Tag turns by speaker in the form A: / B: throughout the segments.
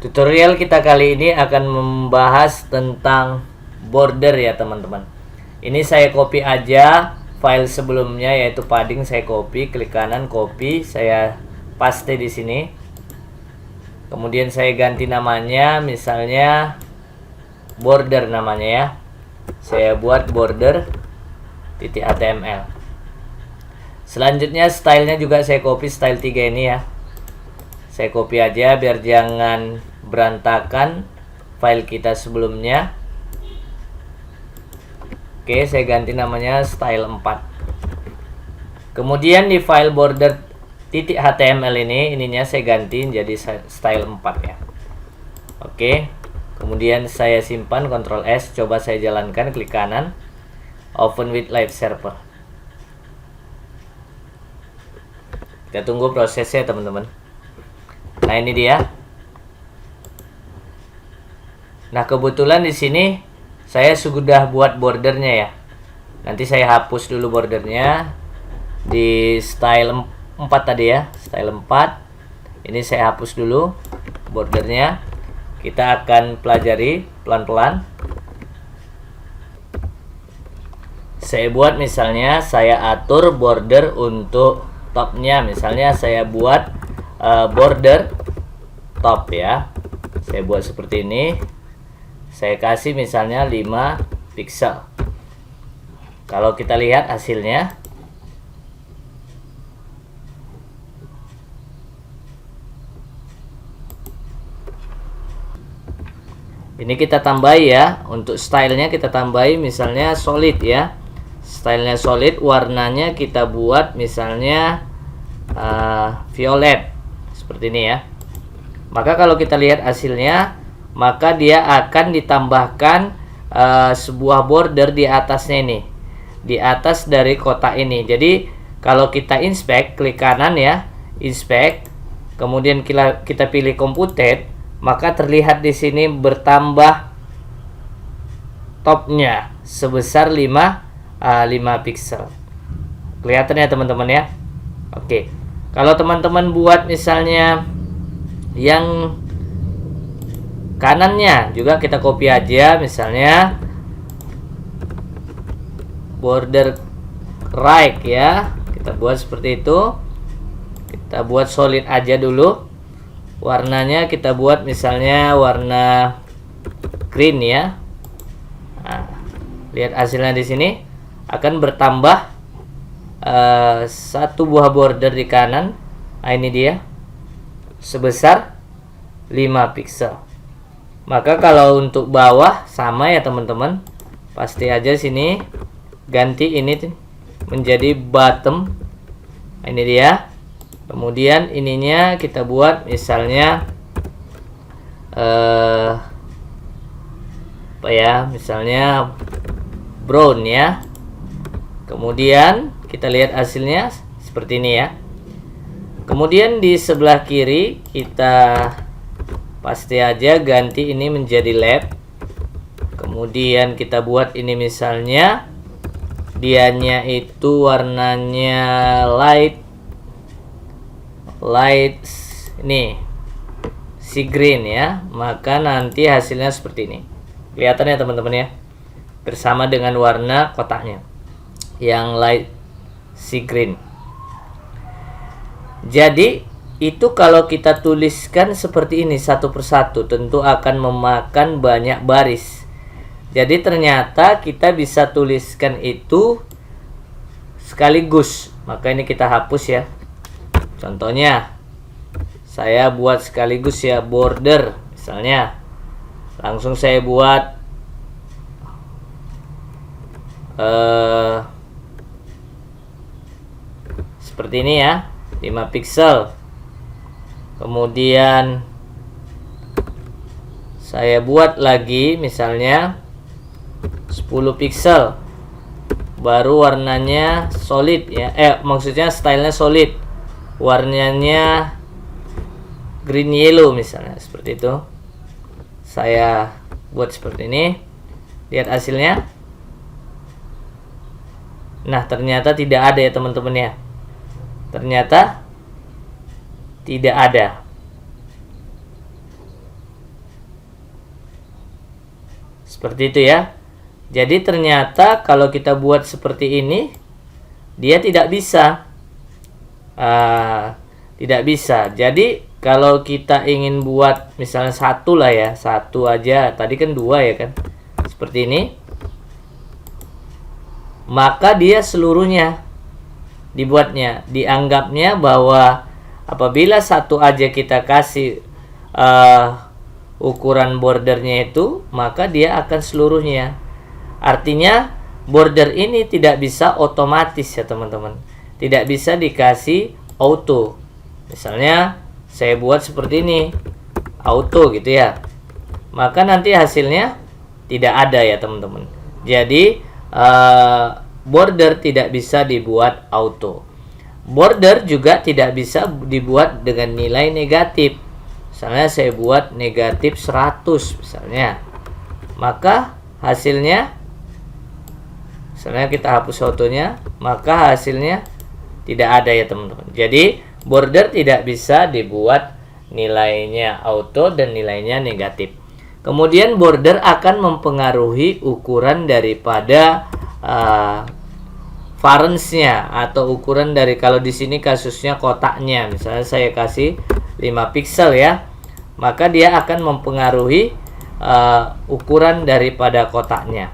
A: Tutorial kita kali ini akan membahas tentang border ya teman-teman. Ini saya copy aja file sebelumnya, yaitu padding. Saya copy, klik kanan, copy, saya paste di sini. Kemudian saya ganti namanya, misalnya border namanya ya. Saya buat border .html. Selanjutnya stylenya juga saya copy, style 3 ini ya. Saya copy aja biar jangan berantakan file kita sebelumnya. Oke, saya ganti namanya style 4. Kemudian di file border .html ininya saya ganti jadi style 4 ya. Oke. Kemudian saya simpan, Ctrl S, coba saya jalankan, klik kanan, open with live server. Kita tunggu prosesnya teman-teman. Nah, ini dia. Nah, kebetulan di sini saya sudah buat bordernya ya. Nanti saya hapus dulu bordernya di style 4 tadi ya, style 4. Ini saya hapus dulu bordernya. Kita akan pelajari pelan-pelan. Saya buat, misalnya saya atur border untuk topnya. Misalnya saya buat border top ya. Saya buat seperti ini. Saya kasih misalnya 5 pixel. Kalau kita lihat hasilnya, ini kita tambahi ya. Untuk stylenya kita tambahi misalnya solid ya. Stylenya solid, warnanya kita buat misalnya violet seperti ini ya. Maka kalau kita lihat hasilnya, maka dia akan ditambahkan sebuah border di atasnya ini, di atas dari kotak ini. Jadi kalau kita inspect, klik kanan ya, inspect, kemudian kita pilih computed, maka terlihat di sini bertambah topnya sebesar 5 pixel. Kelihatan ya teman-teman ya. Oke. Kalau teman-teman buat misalnya yang kanannya juga kita copy aja, misalnya border right ya. Kita buat seperti itu. Kita buat solid aja dulu. Warnanya kita buat misalnya warna green ya. Nah, lihat hasilnya di sini akan bertambah satu buah border di kanan. Nah, ini dia sebesar 5 pixel. Maka kalau untuk bawah sama ya teman-teman, pasti aja sini ganti ini menjadi bottom. Nah, ini dia. Kemudian ininya kita buat misalnya apa ya, misalnya brown ya. Kemudian kita lihat hasilnya seperti ini ya. Kemudian di sebelah kiri kita pasti aja ganti ini menjadi left. Kemudian kita buat ini misalnya dianya itu warnanya light ini sea green ya. Maka nanti hasilnya seperti ini. Kelihatan ya teman-teman ya, bersama dengan warna kotaknya yang light sea green. Jadi itu kalau kita tuliskan seperti ini satu persatu, tentu akan memakan banyak baris. Jadi ternyata kita bisa tuliskan itu sekaligus. Maka ini kita hapus ya. Contohnya saya buat sekaligus ya, border misalnya. Langsung saya buat seperti ini ya, 5 pixel. Kemudian saya buat lagi misalnya 10 pixel. Baru warnanya solid ya. Maksudnya stylenya solid. Warnanya green yellow misalnya, seperti itu. Saya buat seperti ini. Lihat hasilnya. Nah, ternyata tidak ada ya teman-teman ya. Ternyata tidak ada. Seperti itu ya. Jadi ternyata kalau kita buat seperti ini, dia tidak bisa. Tidak bisa. Jadi kalau kita ingin buat misalnya satu lah ya, satu aja. Tadi kan dua ya kan. Seperti ini. Maka dia seluruhnya dibuatnya. Dianggapnya bahwa apabila satu aja kita kasih ukuran bordernya itu, maka dia akan seluruhnya. Artinya border ini tidak bisa otomatis ya teman-teman, tidak bisa dikasih auto. Misalnya saya buat seperti ini, auto gitu ya, maka nanti hasilnya tidak ada ya teman-teman. Jadi border tidak bisa dibuat auto. Border juga tidak bisa dibuat dengan nilai negatif. Misalnya saya buat negatif 100 misalnya, maka hasilnya, misalnya kita hapus autonya, maka hasilnya tidak ada ya teman-teman. Jadi border tidak bisa dibuat nilainya auto dan nilainya negatif. Kemudian border akan mempengaruhi ukuran daripada varance-nya atau ukuran dari, kalau di sini kasusnya kotaknya, misalnya saya kasih 5 pixel ya, maka dia akan mempengaruhi ukuran daripada kotaknya.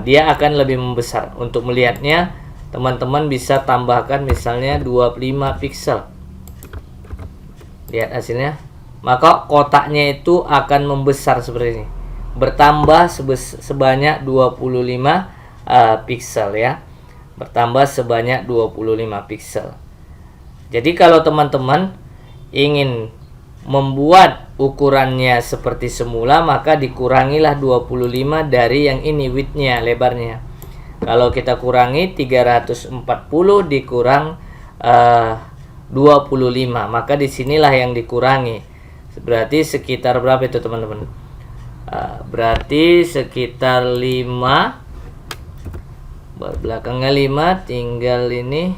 A: Dia akan lebih membesar. Untuk melihatnya, teman-teman bisa tambahkan misalnya 25 pixel. Lihat hasilnya. Maka kotaknya itu akan membesar seperti ini. Bertambah sebanyak 25 pixel ya. Bertambah sebanyak 25 pixel. Jadi kalau teman-teman ingin membuat ukurannya seperti semula, maka dikurangilah 25 dari yang ini, widthnya, lebarnya. Kalau kita kurangi 340 dikurang 25, maka disinilah yang dikurangi. Berarti sekitar berapa itu teman-teman? Berarti sekitar 5, belakangnya 5, tinggal ini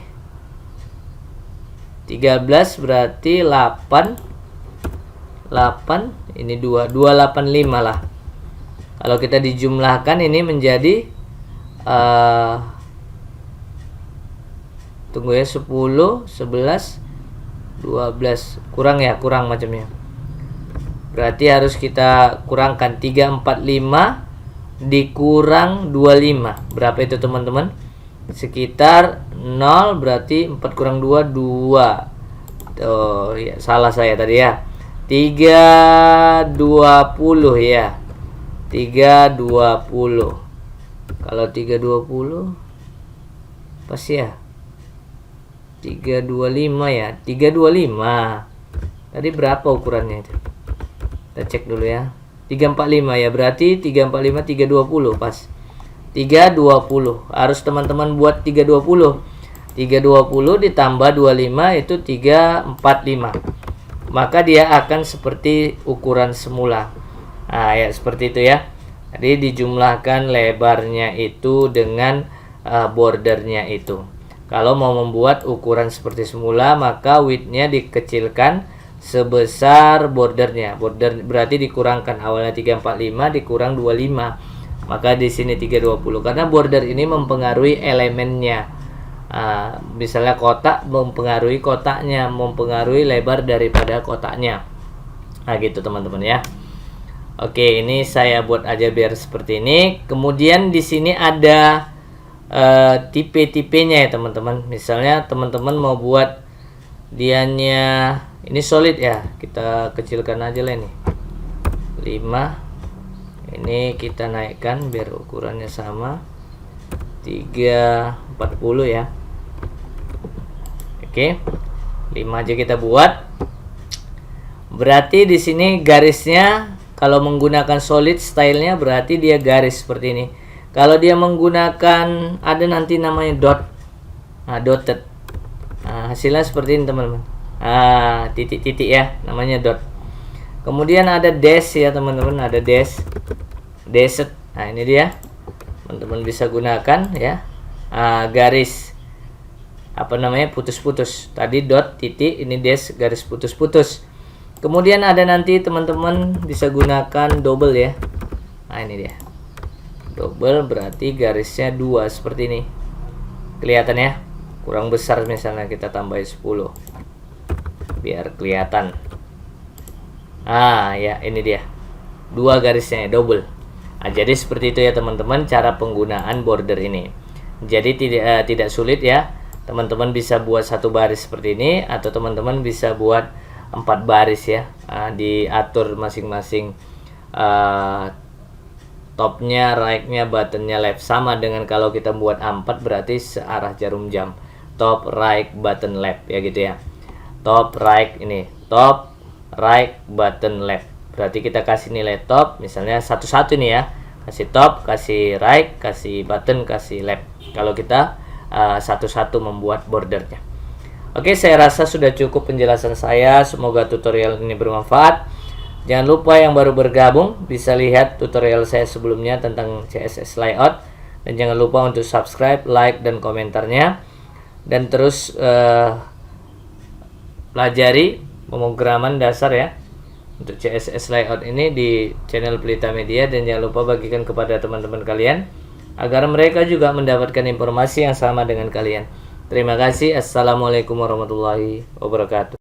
A: 13, berarti 8, ini 285 lah. Kalau kita dijumlahkan ini menjadi tunggu ya, 10, 11, 12, kurang ya, kurang macamnya. Berarti harus kita kurangkan 345 dikurang 25. Berapa itu teman-teman? Sekitar 0, berarti 4 kurang 2, 2. Oh ya, salah saya tadi ya. 320 ya. 320. Kalau 320 pas ya. 325 ya. 325. Tadi berapa ukurannya itu? Kita cek dulu ya. 345 ya. Berarti 345 320 pas. 320. Harus teman-teman buat 320. 320 ditambah 25 itu 345. Maka dia akan seperti ukuran semula. Nah, ya seperti itu ya. Jadi dijumlahkan lebarnya itu dengan bordernya itu. Kalau mau membuat ukuran seperti semula, maka widthnya dikecilkan sebesar bordernya. Border berarti dikurangkan, awalnya 345 dikurang 25. Maka di sini 320. Karena border ini mempengaruhi elemennya. Misalnya kotak mempengaruhi kotaknya, mempengaruhi lebar daripada kotaknya. Nah gitu teman-teman ya. Oke, ini saya buat aja biar seperti ini. Kemudian di sini ada tipe-tipenya ya teman-teman. Misalnya teman-teman mau buat dianya ini solid ya, kita kecilkan aja lah ini 5. Ini kita naikkan biar ukurannya sama 340 ya. Oke, 5 aja kita buat. Berarti di sini garisnya kalau menggunakan solid stylenya berarti dia garis seperti ini. Kalau dia menggunakan ada nanti namanya dot, dotted. Hasilnya seperti ini teman-teman. Titik-titik ya, namanya dot. Kemudian ada dash ya teman-teman, ada dash, dashed. Nah ini dia, teman-teman bisa gunakan ya. Garis apa namanya, putus-putus. Tadi dot, titik, ini dash, garis putus-putus. Kemudian ada nanti teman-teman bisa gunakan double ya. Nah, ini dia. Double berarti garisnya 2 seperti ini. Kelihatan ya? Kurang besar misalnya kita tambahin 10. Biar kelihatan. Ya, ini dia. 2 garisnya double. Nah, jadi seperti itu ya teman-teman cara penggunaan border ini. Jadi tidak sulit ya. Teman-teman bisa buat 1 baris seperti ini atau teman-teman bisa buat 4 baris ya. Diatur masing-masing topnya, right-nya, buttonnya, left. Sama dengan kalau kita buat A4 berarti searah jarum jam. Top, right, button, left ya gitu ya. Top, right ini. Top, right, button, left. Berarti kita kasih nilai top misalnya satu-satu nih ya. Kasih top, kasih right, kasih button, kasih left. Kalau kita satu-satu membuat bordernya. Oke, saya rasa sudah cukup penjelasan saya. Semoga tutorial ini bermanfaat. Jangan lupa yang baru bergabung bisa lihat tutorial saya sebelumnya tentang CSS layout, dan jangan lupa untuk subscribe, like, dan komentarnya, dan terus pelajari pemrograman dasar ya untuk CSS layout ini di channel Pelita Media, dan jangan lupa bagikan kepada teman-teman kalian agar mereka juga mendapatkan informasi yang sama dengan kalian. Terima kasih. Assalamualaikum warahmatullahi wabarakatuh.